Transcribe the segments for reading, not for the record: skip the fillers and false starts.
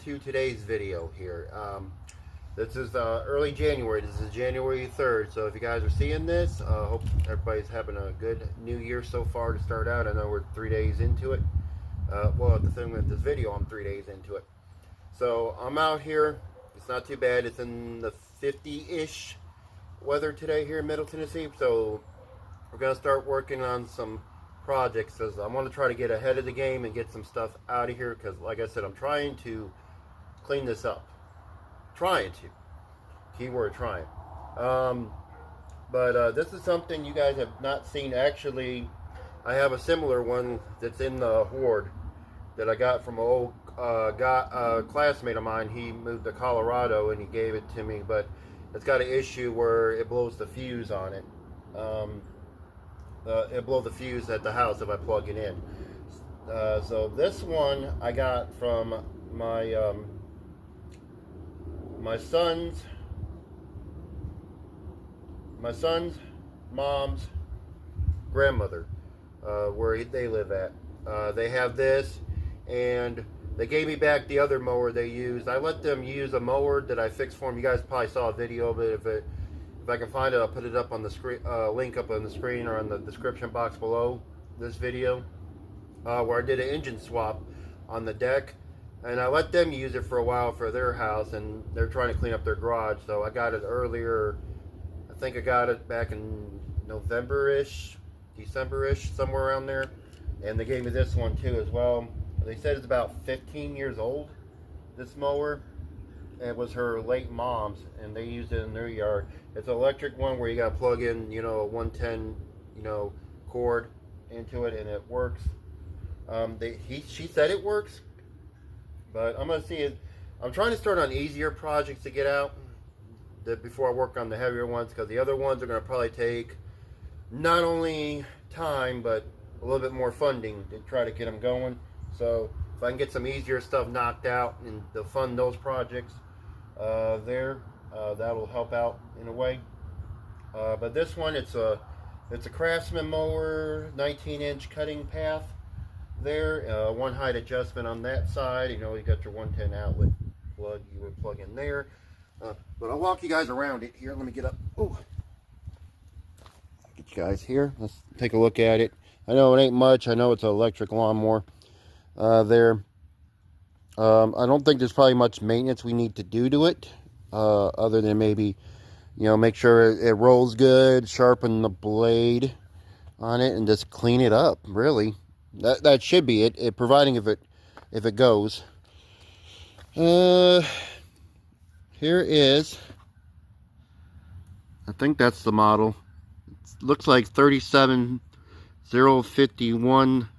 to today's video here. This is early January. This is January 3rd. So if you guys are seeing this, hope everybody's having a good new year so far to start out. I know we're 3 days into it. Well, at the thing with this video, I'm 3 days into it. So I'm out here. It's not too bad. It's in the 50-ish weather today here in Middle Tennessee. So we're going to start working on some projects, because I want to try to get ahead of the game and get some stuff out of here, because like I said, I'm trying to clean this up. Trying to. Keyword trying. But this is something you guys have not seen. Actually, I have a similar one that's in the hoard that I got from an old classmate of mine. He moved to Colorado and he gave it to me, but it's got an issue where it blows the fuse on it. It blows the fuse at the house if I plug it in. So this one I got from my my son's mom's grandmother, where they live at. They have this, and they gave me back the other mower they used. I let them use a mower that I fixed for them. You guys probably saw a video of it. If I can find it, I'll put it up on the screen, link up on the screen or on the description box below this video, where I did an engine swap on the deck. And I let them use it for a while for their house, and they're trying to clean up their garage. So I got it earlier. I think I got it back in November-ish, December-ish, somewhere around there. And they gave me this one too as well. They said it's about 15 years old, this mower. It was her late mom's, and they used it in their yard. It's an electric one where you got to plug in, you know, a 110, you know, cord into it, and it works. She said it works. But I'm going to see it. I'm trying to start on easier projects to get out before I work on the heavier ones, because the other ones are going to probably take not only time, but a little bit more funding to try to get them going. So if I can get some easier stuff knocked out and to fund those projects that'll help out in a way. But this one, it's a craftsman mower, 19-inch cutting path. There, one height adjustment on that side. You know, you got your 110 outlet plug you would plug in there. But I'll walk you guys around it here. Let me get up. Oh, get you guys here. Let's take a look at it. I know it ain't much. I know it's an electric lawnmower there. I don't think there's probably much maintenance we need to do to it, other than maybe, you know, make sure it rolls good, sharpen the blade on it, and just clean it up. Really. That should be it, providing if it goes. Here is, I think that's the model. It looks like 37051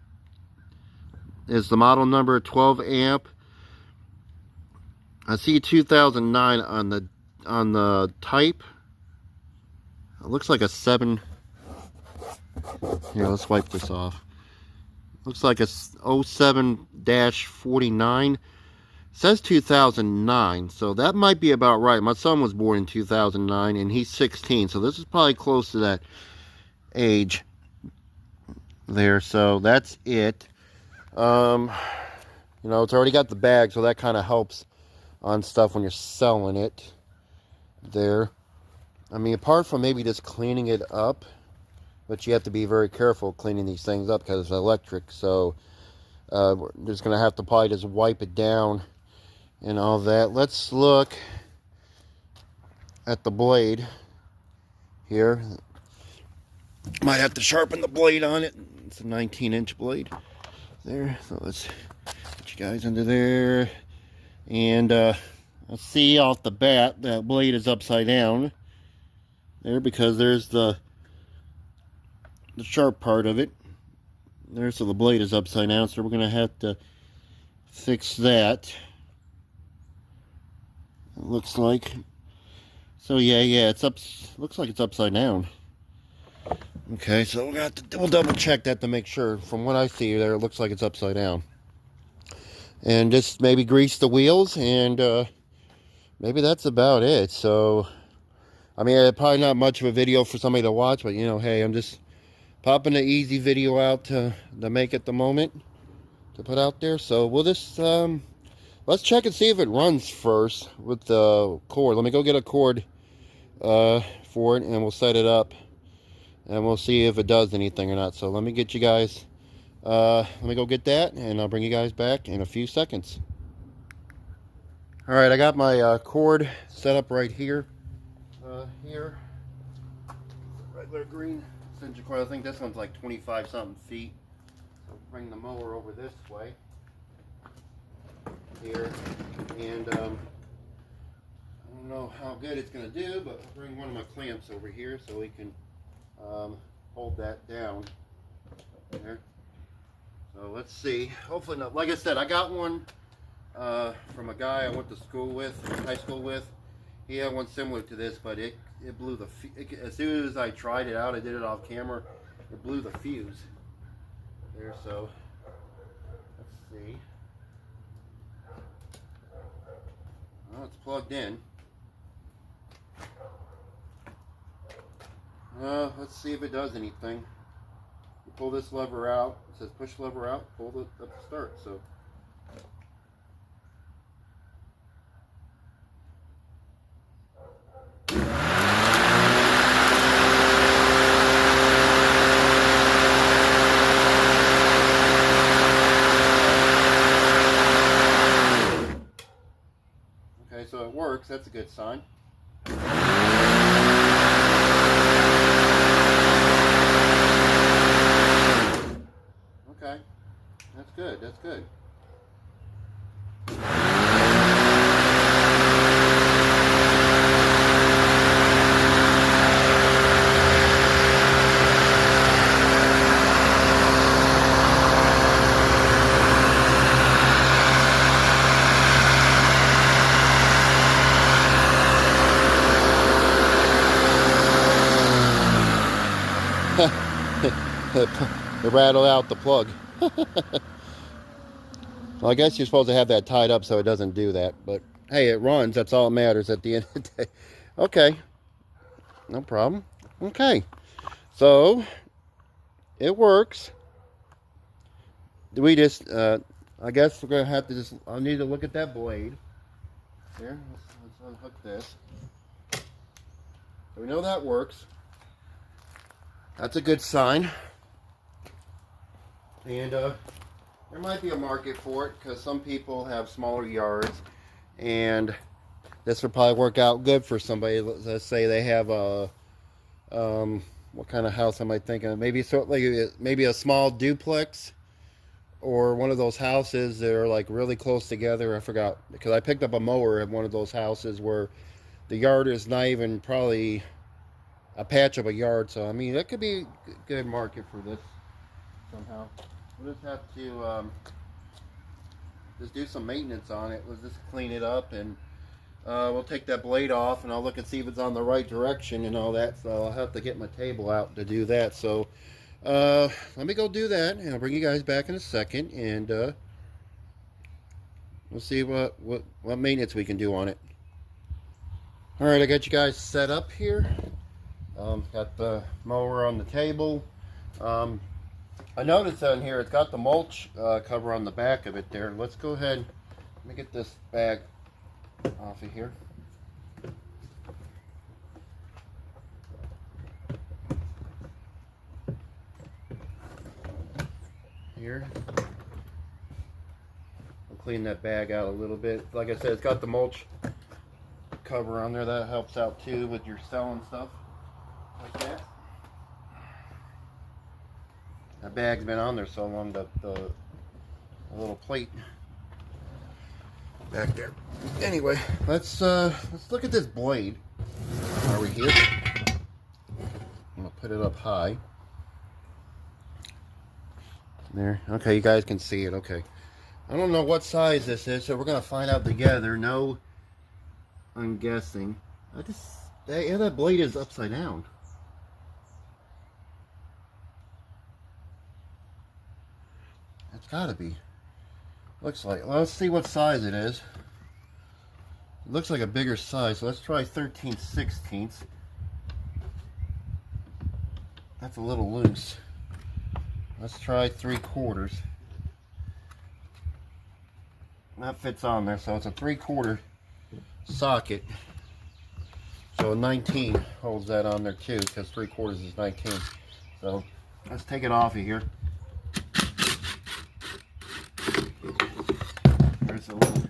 is the model number, 12 amp. I see 2009 on the type. It looks like a 7. Here, let's wipe this off. Looks like a 07-49. Says 2009, so that might be about right. My son was born in 2009, and he's 16, so this is probably close to that age there. So that's it. You know, it's already got the bag, so that kind of helps on stuff when you're selling it there. I mean, apart from maybe just cleaning it up, but you have to be very careful cleaning these things up because it's electric. So we're just going to have to probably just wipe it down and all that. Let's look at the blade here. Might have to sharpen the blade on it. It's a 19-inch blade there. So let's get you guys into there. And let's see off the bat, that blade is upside down there, because there's the sharp part of it there, so the blade is upside down, so we're gonna have to fix that, it looks like. So yeah, it's up, looks like it's upside down. Okay, so we'll double check that to make sure. From what I see there, it looks like it's upside down. And just maybe grease the wheels, and maybe that's about it. So I mean, probably not much of a video for somebody to watch, but you know, hey, I'm just popping an easy video out to make at the moment to put out there. So we'll just let let's check and see if it runs first with the cord. Let me go get a cord for it, and we'll set it up, and we'll see if it does anything or not. So let me get you guys, let me go get that, and I'll bring you guys back in a few seconds. All right, I got my cord set up right here. Here, regular green extension cord. I think this one's like 25 something feet. So bring the mower over this way here, and I don't know how good it's going to do, but I'll bring one of my clamps over here so we can hold that down there. So let's see. Hopefully not. Like I said, I got one from a guy I went to school with, high school with. He had one similar to this, but it blew the as soon as I tried it out, I did it off camera, it blew the fuse there. So let's see. Well, it's plugged in. Let's see if it does anything. You pull this lever out. It says push lever out. Pull the start. So. Okay, so it works. That's a good sign. Okay, that's good. That's good. It rattled out the plug. Well, I guess you're supposed to have that tied up so it doesn't do that. But hey, it runs. That's all that matters at the end of the day. Okay. No problem. Okay. So, it works. We just, I guess we're going to have to just, I'll need to look at that blade. Here, let's unhook this. So we know that works. That's a good sign. And there might be a market for it because some people have smaller yards, and this would probably work out good for somebody. Let's say they have a what kind of house am I thinking of? Maybe maybe a small duplex, or one of those houses that are like really close together. I forgot, because I picked up a mower at one of those houses where the yard is not even probably a patch of a yard. So I mean, that could be a good market for this somehow. We'll just have to just do some maintenance on it. We'll just clean it up, and we'll take that blade off, and I'll look and see if it's on the right direction and all that. So I'll have to get my table out to do that. So let me go do that, and I'll bring you guys back in a second, and we'll see what maintenance we can do on it. All right, I got you guys set up here. Got the mower on the table. I noticed on here it's got the mulch cover on the back of it there. Let's go ahead, let me get this bag off of here. Here. I'll clean that bag out a little bit. Like I said, it's got the mulch cover on there. That helps out too with your selling stuff like that. That bag's been on there so long that the little plate back there. Anyway, let's look at this blade. Are we here? I'm gonna put it up high. There. Okay, you guys can see it. Okay. I don't know what size this is, so we're gonna find out together. No, I'm guessing. Yeah, that blade is upside down. It's gotta be. Looks like. Well, let's see what size it is. It looks like a bigger size, so let's try 13/16. That's a little loose. Let's try 3/4. that fits on there. So it's a 3/4 socket. So a 19 holds that on there too, because 3/4 is 19. So let's take it off of here. There's a little,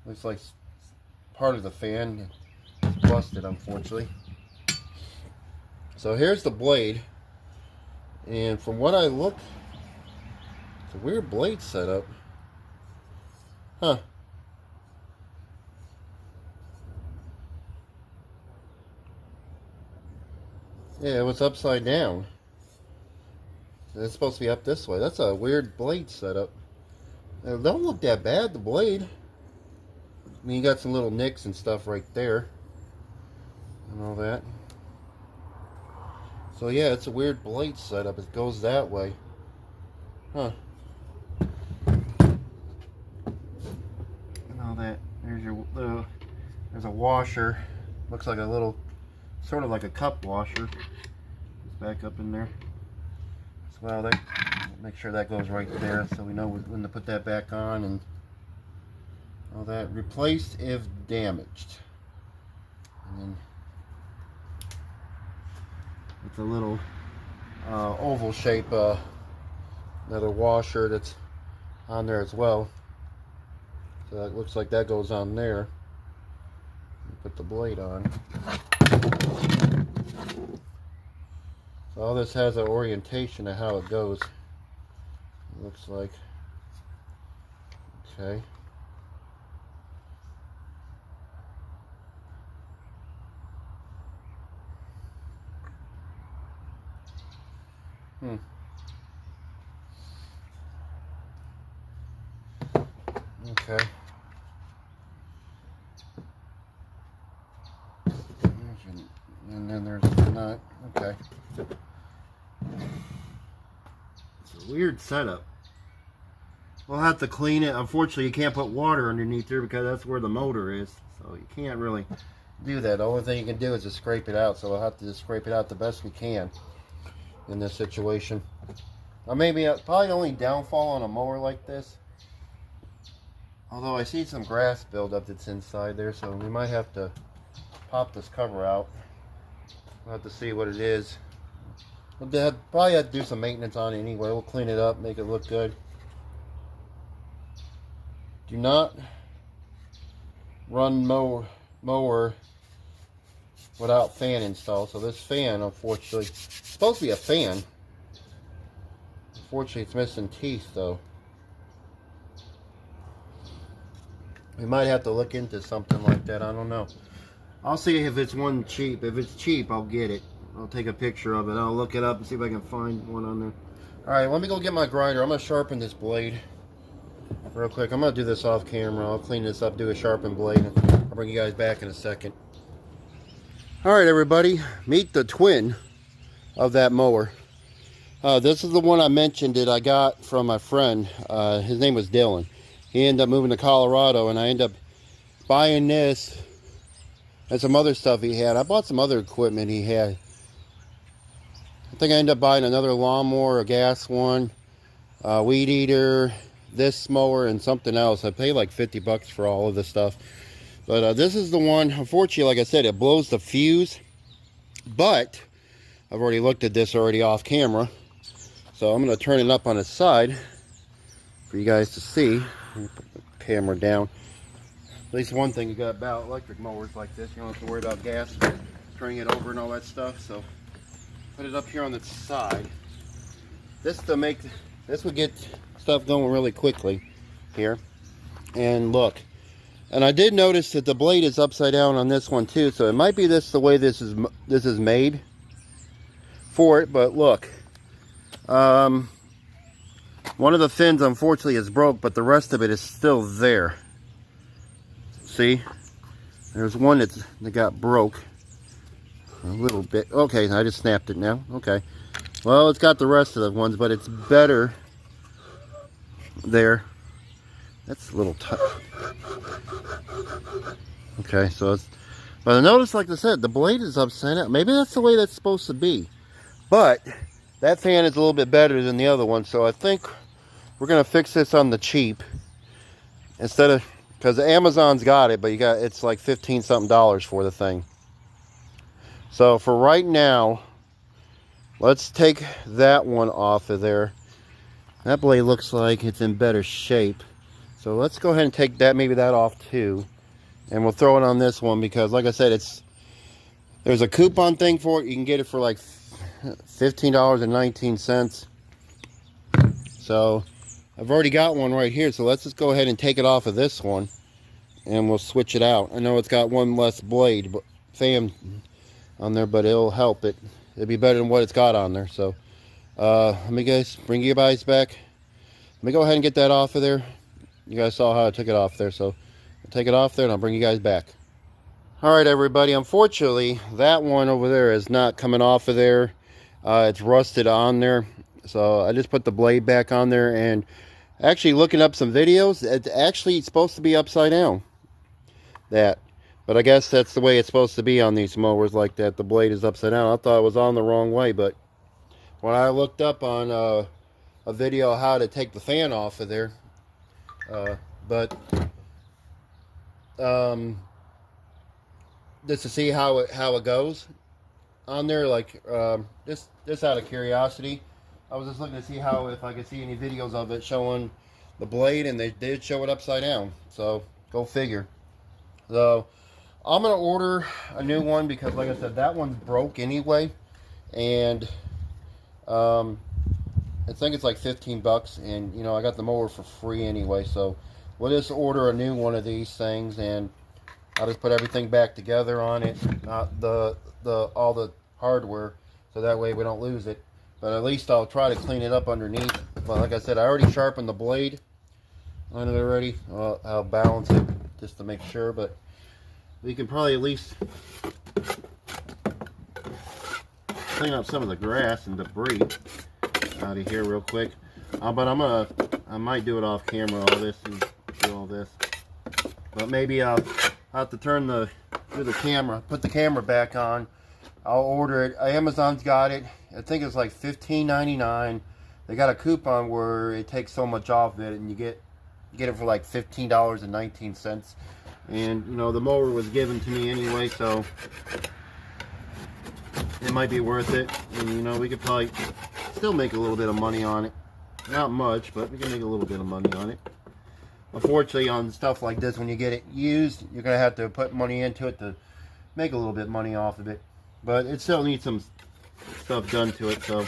looks like part of the fan is busted, unfortunately. So here's the blade, and from what I look, it's a weird blade setup. Huh. Yeah, it was upside down. It's supposed to be up this way. That's a weird blade setup. It don't look that bad, the blade. I mean, you got some little nicks and stuff right there. And all that. So yeah, it's a weird blade setup. It goes that way. Huh. And all that. There's your little, there's a washer. Looks like a little, sort of like a cup washer. It's back up in there. Well, make sure that goes right there so we know when to put that back on and all that. Replaced if damaged. And then it's a little oval shape, another washer that's on there as well. So that looks like that goes on there. Put the blade on. So all this has an orientation of how it goes. It looks like. Okay. Okay. And then there's the nut. Okay. It's a weird setup. We'll have to clean it. Unfortunately, you can't put water underneath there because that's where the motor is. So you can't really do that. The only thing you can do is just scrape it out. So we'll have to just scrape it out the best we can in this situation. Maybe probably the only downfall on a mower like this, although I see some grass buildup that's inside there, so we might have to pop this cover out. We'll have to see what it is. We'll probably have to do some maintenance on it anyway. We'll clean it up, make it look good. Do not run mower without fan installed. So this fan, unfortunately, it's supposed to be a fan. Unfortunately, it's missing teeth though. We might have to look into something like that. I don't know. I'll see if it's one cheap. If it's cheap, I'll get it. I'll take a picture of it. I'll look it up and see if I can find one on there. Alright, let me go get my grinder. I'm going to sharpen this blade real quick. I'm going to do this off camera. I'll clean this up, do a sharpened blade. I'll bring you guys back in a second. Alright, everybody. Meet the twin of that mower. This is the one I mentioned that I got from my friend. His name was Dylan. He ended up moving to Colorado, and I ended up buying this and some other stuff he had. I bought some other equipment he had. I think I ended up buying another lawnmower, a gas one, a weed eater, this mower, and something else. I paid like 50 bucks for all of this stuff. But this is the one. Unfortunately, like I said, it blows the fuse. But I've already looked at this already off camera. So I'm going to turn it up on its side for you guys to see. Let me put the camera down. At least one thing you got about electric mowers like this, you don't have to worry about gas turning it over and all that stuff. So put it up here on the side. This would get stuff going really quickly here. And look, and I did notice that the blade is upside down on this one too. So it might be the way this is made for it. But look, one of the fins unfortunately is broke, but the rest of it is still there. See, there's one that got broke a little bit. Okay, I just snapped it now. Okay, well, it's got the rest of the ones, but it's better there. That's a little tight. Okay, so it's, but I noticed, like I said, the blade is upside down. Maybe that's the way that's supposed to be, but that fan is a little bit better than the other one. So I think we're gonna fix this on the cheap instead of, because Amazon's got it, but it's like 15 something dollars for the thing. So for right now, let's take that one off of there. That blade looks like it's in better shape. So let's go ahead and take that, maybe that off too. And we'll throw it on this one because, like I said, there's a coupon thing for it. You can get it for like $15.19. So I've already got one right here. So let's just go ahead and take it off of this one. And we'll switch it out. I know it's got one less blade fan on there, but it'll help it. It'll be better than what it's got on there. So let me bring you guys back. Let me go ahead and get that off of there. You guys saw how I took it off there, so I'll take it off there and I'll bring you guys back. Alright everybody, unfortunately that one over there is not coming off of there. It's rusted on there, so I just put the blade back on there. And actually looking up some videos, it's actually supposed to be upside down, but I guess that's the way it's supposed to be on these mowers like that. The blade is upside down. I thought it was on the wrong way, but when I looked up on a video how to take the fan off of there, just to see how it goes on there, like just out of curiosity, I was just looking to see if I could see any videos of it showing the blade, and they did show it upside down. So go figure. So I'm gonna order a new one because, like I said, that one's broke anyway, and I think it's like 15 bucks, and you know, I got the mower for free anyway, so we'll just order a new one of these things, and I'll just put everything back together on it, not all the hardware, so that way we don't lose it. But at least I'll try to clean it up underneath. But like I said, I already sharpened the blade on it already. I'll balance it just to make sure, but we can probably at least clean up some of the grass and debris out of here real quick. But I might do it off camera, all this, and do all this. But maybe I'll have to do the camera, put the camera back on. I'll order it. Amazon's got it. I think it's like $15.99. They got a coupon where it takes so much off it, and you get it for like $15.19. And you know, the mower was given to me anyway, so it might be worth it. And you know, we could probably still make a little bit of money on it. Not much, but we can make a little bit of money on it. Unfortunately, on stuff like this, when you get it used, you're gonna have to put money into it to make a little bit of money off of it. But it still needs some stuff done to it, so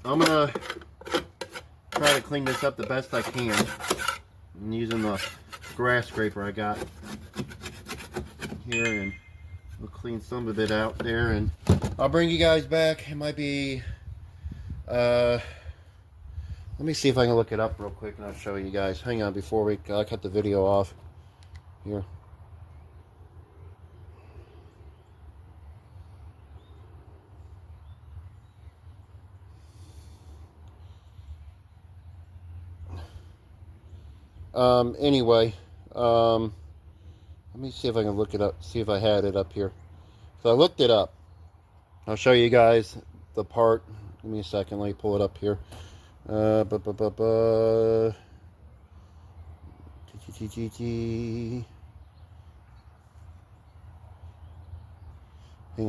I'm gonna try to clean this up the best I can. I'm using the grass scraper I got here, and we'll clean some of it out there, and I'll bring you guys back. It might be let me see if I can look it up real quick, and I'll show you guys. Hang on, before I cut the video off here. Anyway, let me see if I can look it up, see if I had it up here. So I looked it up. I'll show you guys the part. Give me a second, let me pull it up here. Hang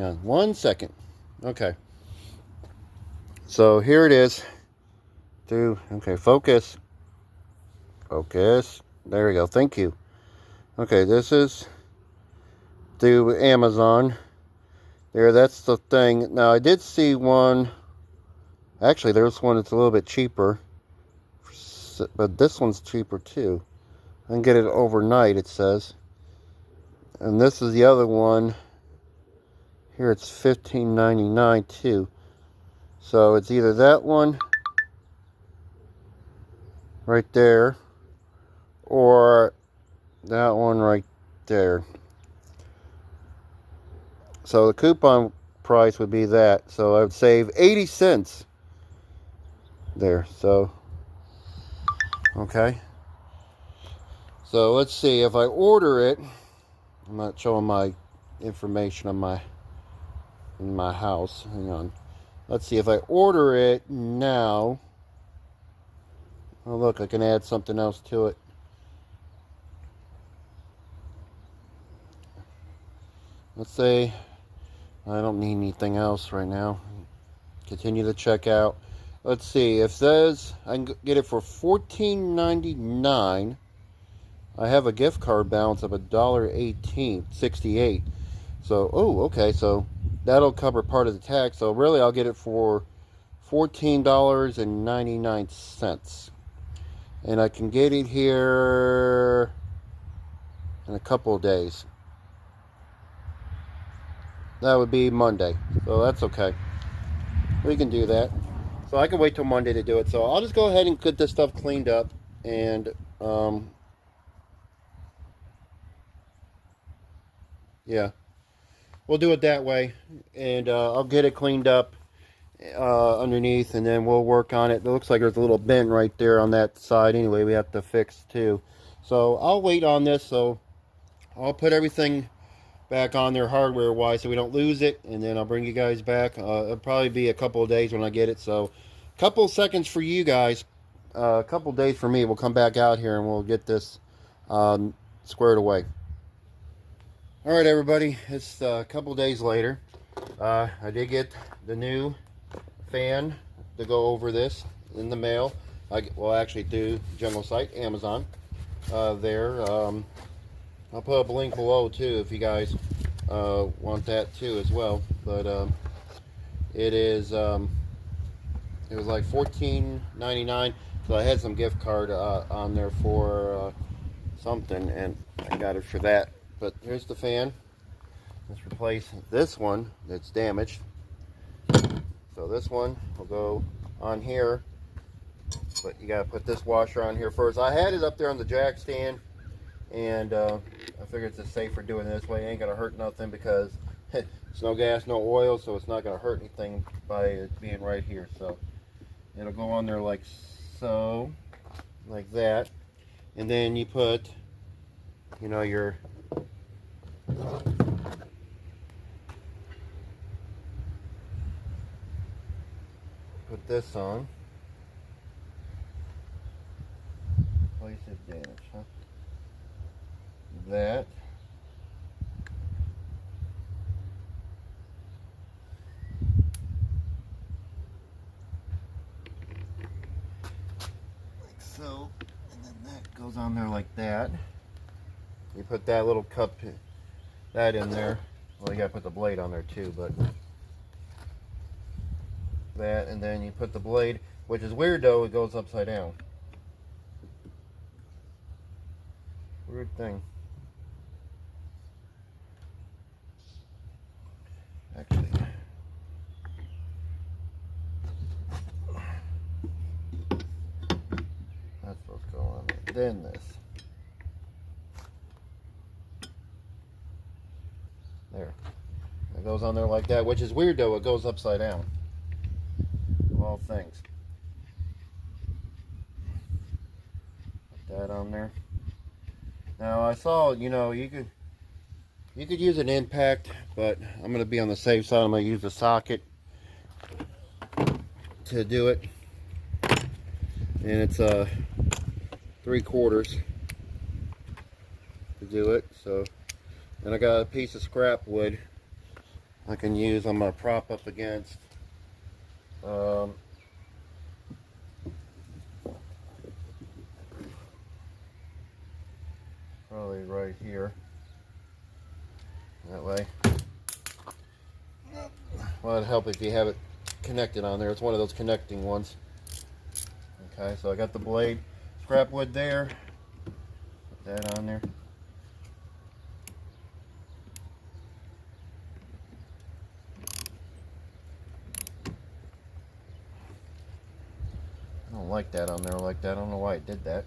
on one second. Okay. So here it is. Okay, focus. Focus. There we go. Thank you. Okay, this is through Amazon. There, that's the thing. Now, I did see one. Actually, there's one that's a little bit cheaper. But this one's cheaper too. I can get it overnight, it says. And this is the other one. Here it's $15.99 too. So it's either that one right there, or that one right there. So the coupon price would be that. So I would save 80 cents there. So okay. So let's see if I order it. I'm not showing my information on in my house. Hang on. Let's see if I order it now. Oh look, I can add something else to it. Let's say I don't need anything else right now. Continue to check out. Let's see, if it says I can get it for $14.99. I have a gift card balance of $1.1868. So, oh, okay, so that'll cover part of the tax. So really, I'll get it for $14.99. And I can get it here in a couple of days. That would be Monday. So that's okay. We can do that. So I can wait till Monday to do it. So I'll just go ahead and get this stuff cleaned up. And, yeah. We'll do it that way. And I'll get it cleaned up underneath, and then we'll work on it. It looks like there's a little bend right there on that side anyway we have to fix too. So I'll wait on this. So I'll put everything back on there hardware wise so we don't lose it, and then I'll bring you guys back. It'll probably be a couple of days when I get it. So a couple of seconds for you guys, a couple of days for me. We'll come back out here and we'll get this squared away. All right, everybody, it's a couple of days later. I did get the new fan to go over this in the mail. Well, actually through Jungle Site, Amazon. There. I'll put up a link below too if you guys want that too as well. But it is it was like $14.99. So I had some gift card on there for something, and I got it for that. But here's the fan. Let's replace this one that's damaged. So this one will go on here, but you gotta put this washer on here first. I had it up there on the jack stand, and I figured it's just safer doing it this way. It ain't gonna hurt nothing because it's no gas, no oil, so it's not gonna hurt anything by it being right here. So it'll go on there like so, like that, and then you put, you know, your put this on. Place is damaged, huh? That. Like so. And then that goes on there like that. You put that little cup, that in there. Well, you gotta put the blade on there too, but that, and then you put the blade, which is weird though, it goes upside down. Weird thing. Actually, that's supposed to go on there. Then this. There. It goes on there like that, which is weird though, it goes upside down. Of all things. Put that on there. Now I saw, you know, you could use an impact, but I'm going to be on the safe side. I'm going to use a socket to do it, and it's 3/4 to do it. So, and I got a piece of scrap wood I can use. I'm going to prop up against probably right here. That way. Well, it'd help if you have it connected on there. It's one of those connecting ones. Okay, so I got the blade, scrap wood there. Put that on there. I don't like that on there like that. I don't know why it did that.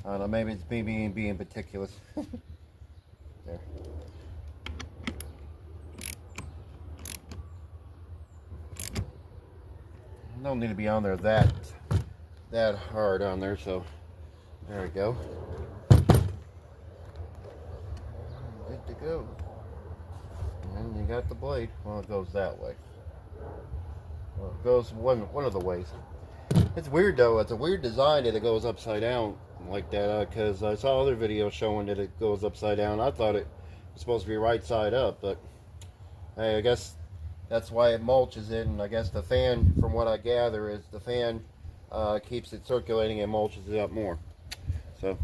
I don't know, maybe it's me being meticulous. There. Don't need to be on there that hard on there, so there we go. goes. And you got the blade. Well, it goes that way. Well, it goes one of the ways. It's weird though. It's a weird design that it goes upside down like that, because I saw other videos showing that it goes upside down. I thought it was supposed to be right side up, but hey, I guess that's why it mulches it. And I guess the fan, from what I gather, is the fan keeps it circulating and mulches it up more. So,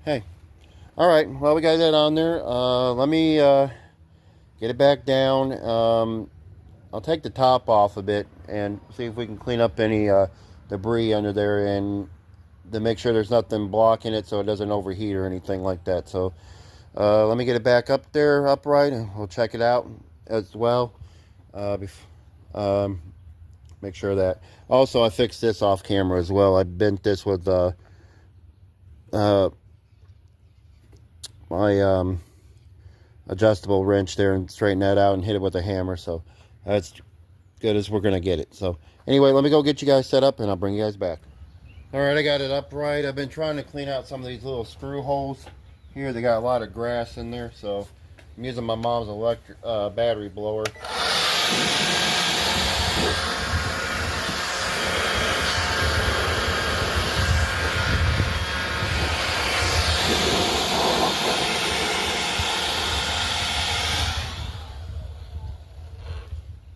hey. All right, well, we got that on there. Let me get it back down. I'll take the top off a bit and see if we can clean up any debris under there, and to make sure there's nothing blocking it so it doesn't overheat or anything like that. So let me get it back up there upright, and we'll check it out as well. Make sure that. Also, I fixed this off camera as well. I bent this with my adjustable wrench there and straighten that out and hit it with a hammer. So that's good as we're gonna get it. So anyway, let me go get you guys set up and I'll bring you guys back. All right, I got it upright. I've been trying to clean out some of these little screw holes here. They got a lot of grass in there, so I'm using my mom's electric battery blower.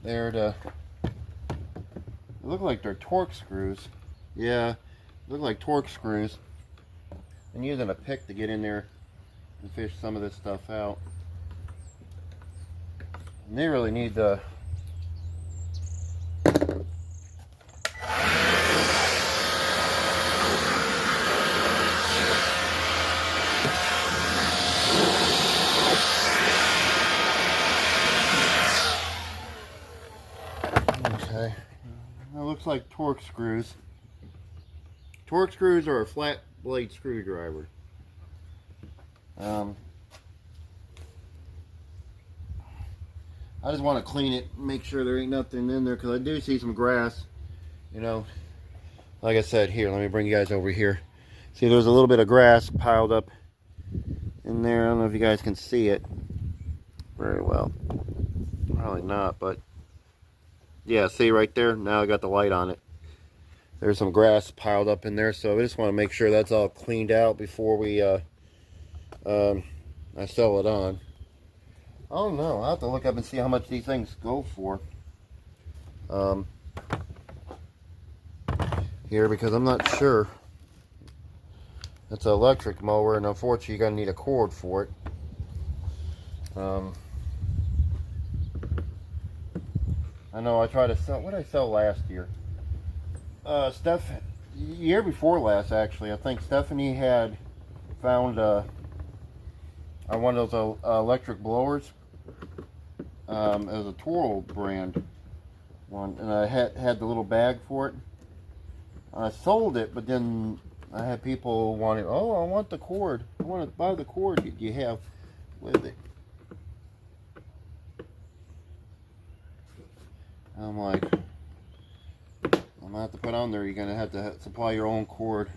They look like they're torque screws. Yeah, look like torque screws. I'm using a pick to get in there and fish some of this stuff out. And they really need the okay. That looks like torque screws. Torque screws are a flat blade screwdriver. I just want to clean it, make sure there ain't nothing in there, because I do see some grass, you know. Like I said, here, let me bring you guys over here. See, there's a little bit of grass piled up in there. I don't know if you guys can see it very well. Probably not, but yeah, see right there? Now I got the light on it. There's some grass piled up in there, so I just want to make sure that's all cleaned out before we I sell it on. I don't know. I'll have to look up and see how much these things go for. Here, because I'm not sure. It's an electric mower, and unfortunately you're going to need a cord for it. I know I tried to sell, what did I sell last year? Year before last, actually. I think Stephanie had found one of those electric blowers. It was a Toro brand one, and I had the little bag for it. I sold it, but then I had people wanting, oh, I want the cord. I want to buy the cord that you have with it. I'm like, I'm gonna have to put on there, you're gonna have to supply your own cord.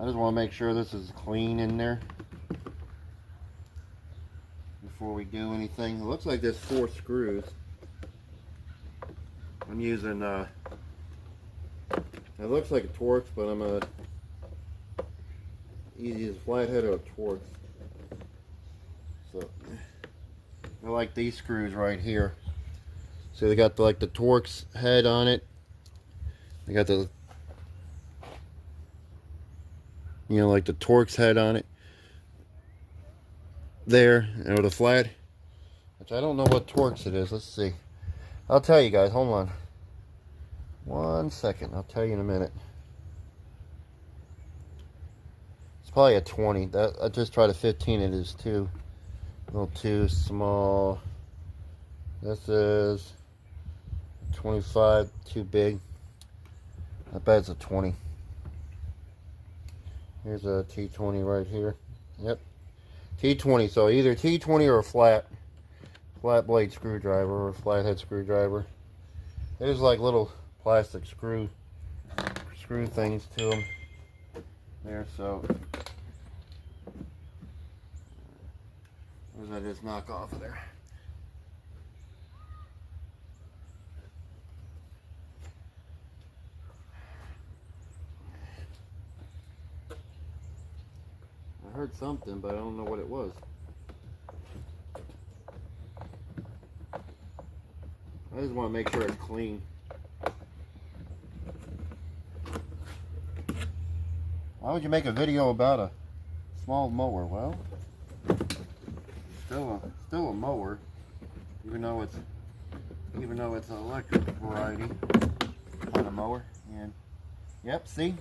I just want to make sure this is clean in there before we do anything. It looks like there's 4 screws. I'm using it looks like a Torx, but I'm a easy as flathead or a Torx. So I like these screws right here. So they got like the Torx head on it. They got the, you know, like the Torx head on it there, or the flat, which I don't know what Torx it is. Let's see. I'll tell you guys. Hold on 1 second. I'll tell you in a minute. It's probably a 20. That I just tried a 15. It is a little too small. This is 25. Too big. I bet it's a 20. Here's a T20 right here. Yep. T20. So either T20 or a flat. flat blade screwdriver or flathead screwdriver. There's like little plastic screw things to them there, so I just knock off of there. I heard something, but I don't know what it was. I just want to make sure it's clean. Why would you make a video about a small mower? Well, still a mower, even though it's an electric variety on a mower. And yep, see,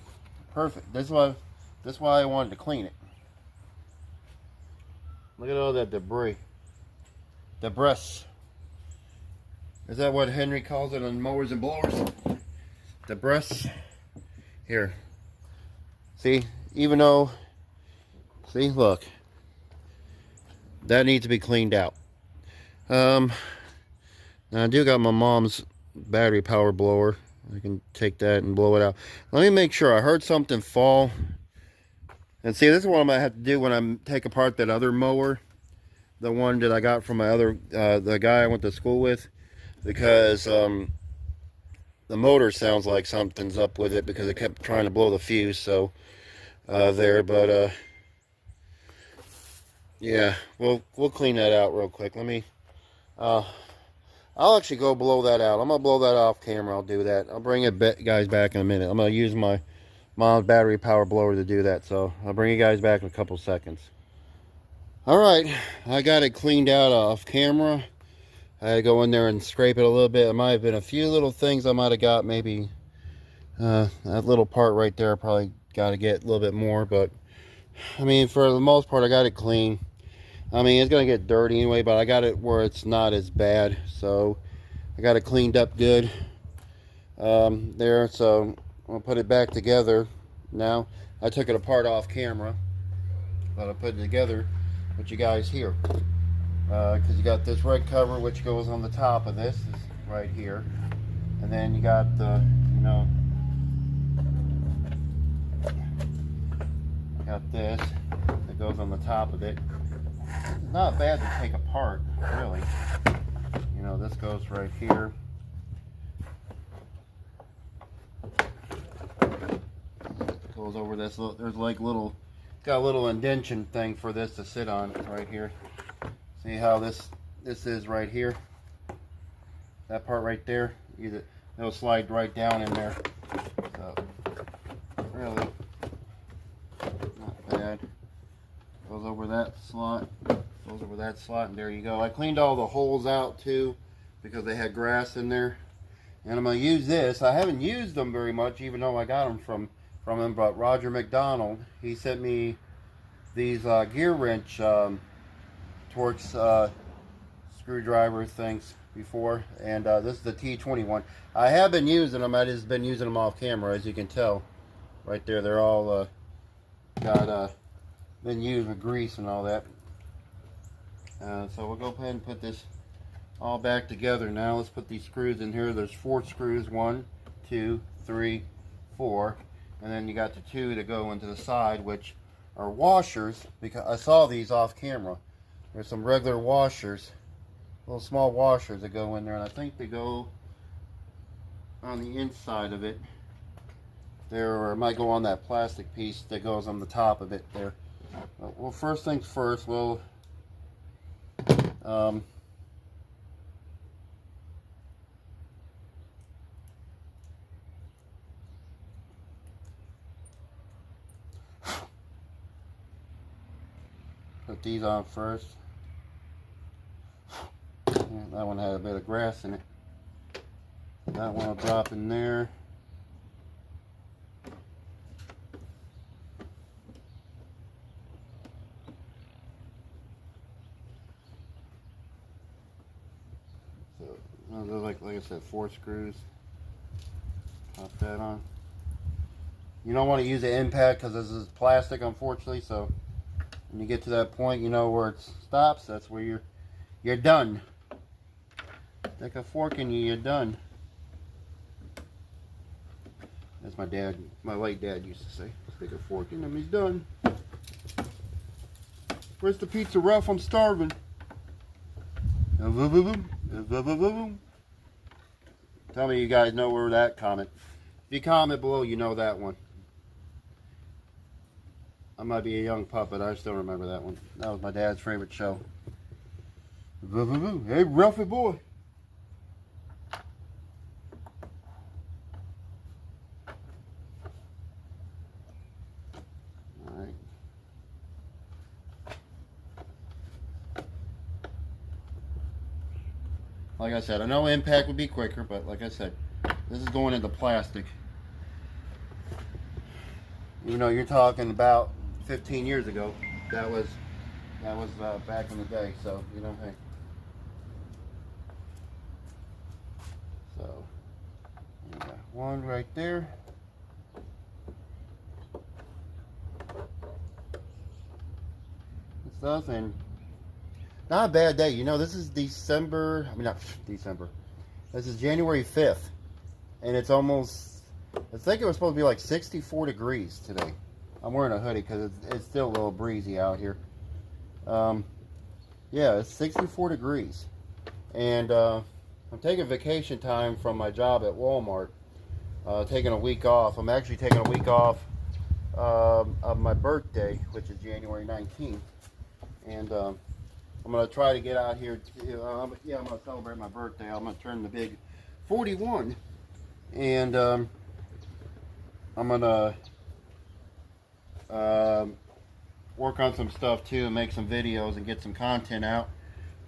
perfect. That's why I wanted to clean it. Look at all that debris. Debris. Is that what Henry calls it on mowers and blowers? Debris. Here. See, even though, see, look. That needs to be cleaned out. Now I do got my mom's battery power blower. I can take that and blow it out. Let me make sure. I heard something fall. And see, this is what I'm gonna have to do when I take apart that other mower, the one that I got from my other the guy I went to school with, because the motor sounds like something's up with it because it kept trying to blow the fuse. So there, but yeah, we'll clean that out real quick. Let me. I'll actually go blow that out. I'm gonna blow that off camera. I'll do that. I'll bring it guys back in a minute. I'm gonna use my mom's battery power blower to do that, so I'll bring you guys back in a couple seconds. Alright, I got it cleaned out off camera. I had to go in there and scrape it a little bit. There might have been a few little things I might have got. Maybe that little part right there, I probably got to get a little bit more, but I mean, for the most part, I got it clean. I mean, it's gonna get dirty anyway, but I got it where it's not as bad, so I got it cleaned up good there. So I'll put it back together now. I took it apart off camera, but I'll put it together with you guys here, because you got this red cover which goes on the top of this is right here, and then you got the, you know, got this that goes on the top of it. It's not bad to take apart, really. You know, this goes right here. Goes over this. There's like little, got a little indentation thing for this to sit on right here. See how this is right here? That part right there. It'll slide right down in there. So really not bad. Goes over that slot. Goes over that slot, and there you go. I cleaned all the holes out too because they had grass in there. And I'm gonna use this. I haven't used them very much, even though I got them from him, but Roger McDonald, he sent me these gear wrench Torx screwdriver things before, and this is the T21. I have been using them. I just been using them off camera, as you can tell right there. They're all got been used with grease and all that. So we'll go ahead and put this all back together now. Let's put these screws in here. There's 4 screws, 1, 2, 3, 4. And then you got the 2 that go into the side, which are washers, because I saw these off camera. There's some regular washers, little small washers that go in there, and I think they go on the inside of it there, or it might go on that plastic piece that goes on the top of it there. Well, first things first, we'll put these on first. That one had a bit of grass in it. That one will drop in there. So those are like I said, 4 screws. Pop that on. You don't want to use the impact because this is plastic, unfortunately. So when you get to that point, you know where it stops. That's where you're done. Stick a fork in you, you're done. As my late dad used to say. Stick a fork in him, he's done. Where's the pizza rough? I'm starving. Tell me you guys know where that comment. If you comment below, you know that one. I might be a young puppet, I still remember that one. That was my dad's favorite show. Hey, Ralphie boy. Alright. Like I said, I know impact would be quicker, but like I said, this is going into plastic. Even though you're talking about 15 years ago, that was back in the day. So you know, hey. So you got one right there. And stuff, and not a bad day. You know, this is December. I mean, not December. This is January 5th, and it's almost. I think it was supposed to be like 64 degrees today. I'm wearing a hoodie because it's still a little breezy out here. Yeah, it's 64 degrees. And I'm taking vacation time from my job at Walmart. Taking a week off. I'm actually taking a week off of my birthday, which is January 19th. And I'm going to try to get out here. I'm going to celebrate my birthday. I'm going to turn the big 41. And I'm going to work on some stuff too and make some videos and get some content out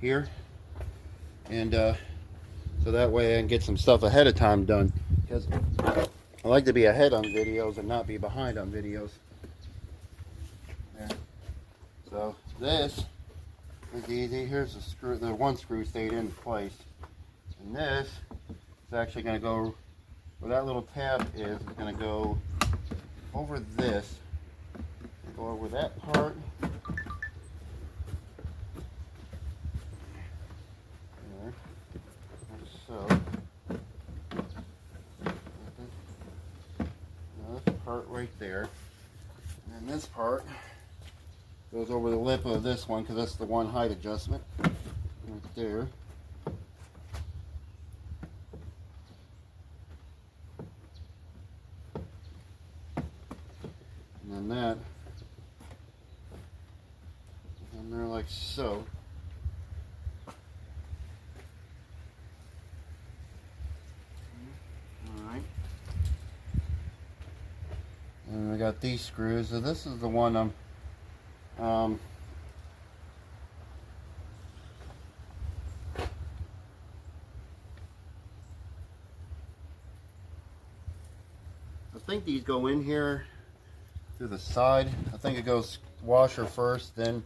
here. And so that way I can get some stuff ahead of time done. Because I like to be ahead on videos and not be behind on videos. There. So this is easy. Here's the screw. The one screw stayed in place. And this is actually going to go where that little tab is. It's going to go over this. Go over that part. There. Like so. Now this part right there. And this part goes over the lip of this one because that's the one height adjustment. Right there. And then that. And they're like so. Alright. And I got these screws. So this is the one I think these go in here through the side. I think it goes washer first, then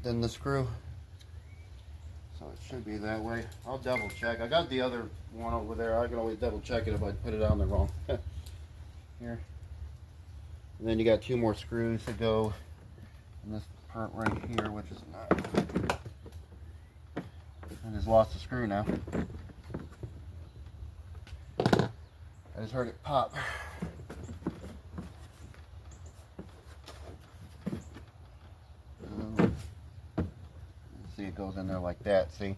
the screw. So it should be that way. I'll double check. I got the other one over there. I can always double check it if I put it on there wrong. Here. And then you got two more screws to go in this part right here, which is not. I just lost the screw now. I just heard it pop. See, it goes in there like that. See,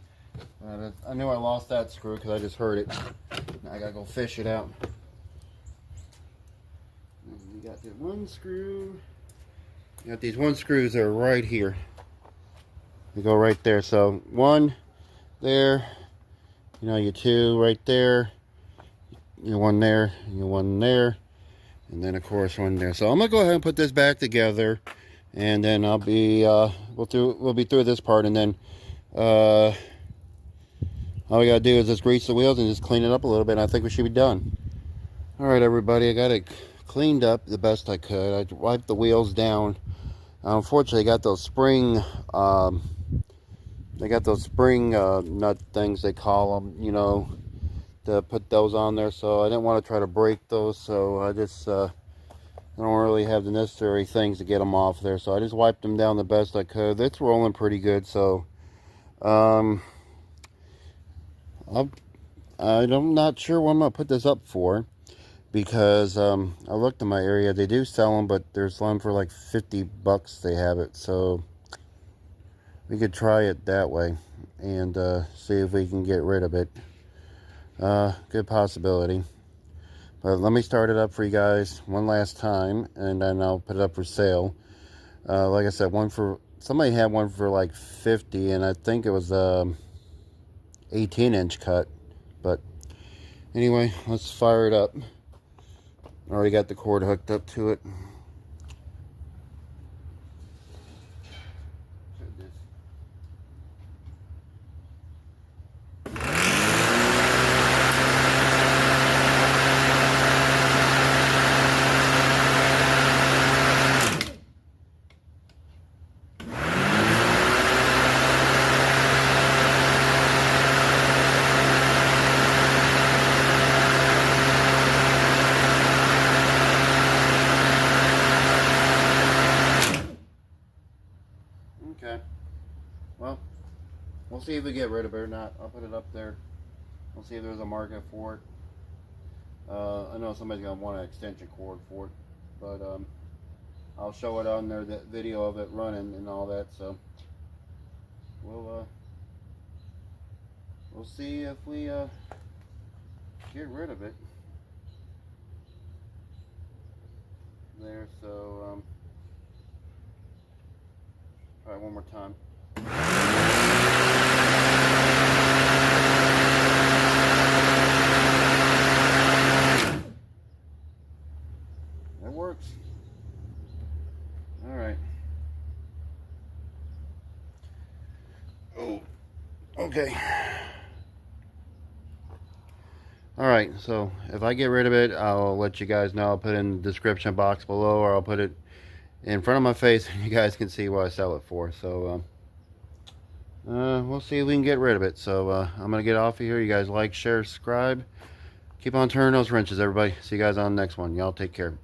I knew I lost that screw because I just heard it. Now I gotta go fish it out. And you got the one screw. You got these one screws that are right here. They go right there. So one there. You know, your two right there. Your one there. Your one there. And then of course one there. So I'm gonna go ahead and put this back together. And then I'll be we'll be through this part, and then all we gotta do is just grease the wheels and just clean it up a little bit, and I think we should be done. All right, everybody, I got it cleaned up the best I could. I wiped the wheels down. Unfortunately, I got those spring nut things, they call them, you know, to put those on there. So I didn't want to try to break those, so I just I don't really have the necessary things to get them off there, so I just wiped them down the best I could. It's rolling pretty good, so I'm not sure what I'm gonna put this up for, because I looked in my area, they do sell them, but there's one for like 50 bucks they have it, so we could try it that way and see if we can get rid of it. Good possibility. But let me start it up for you guys one last time, and then I'll put it up for sale. Like I said, somebody had one for like 50, and I think it was 18-inch cut. But anyway, let's fire it up. Already got the cord hooked up to it. Okay, well, we'll see if we get rid of it or not. I'll put it up there. We'll see if there's a market for it. I know somebody's gonna want an extension cord for it, but I'll show it on there, that video of it running and all that. So we'll see if we get rid of it there. So try one more time. That works. All right. Oh, okay. All right, so if I get rid of it, I'll let you guys know. I'll put it in the description box below, or I'll put it in front of my face and you guys can see what I sell it for. So we'll see if we can get rid of it. So I'm gonna get off of here. You guys like, share, subscribe, keep on turning those wrenches, everybody. See you guys on the next one. Y'all take care.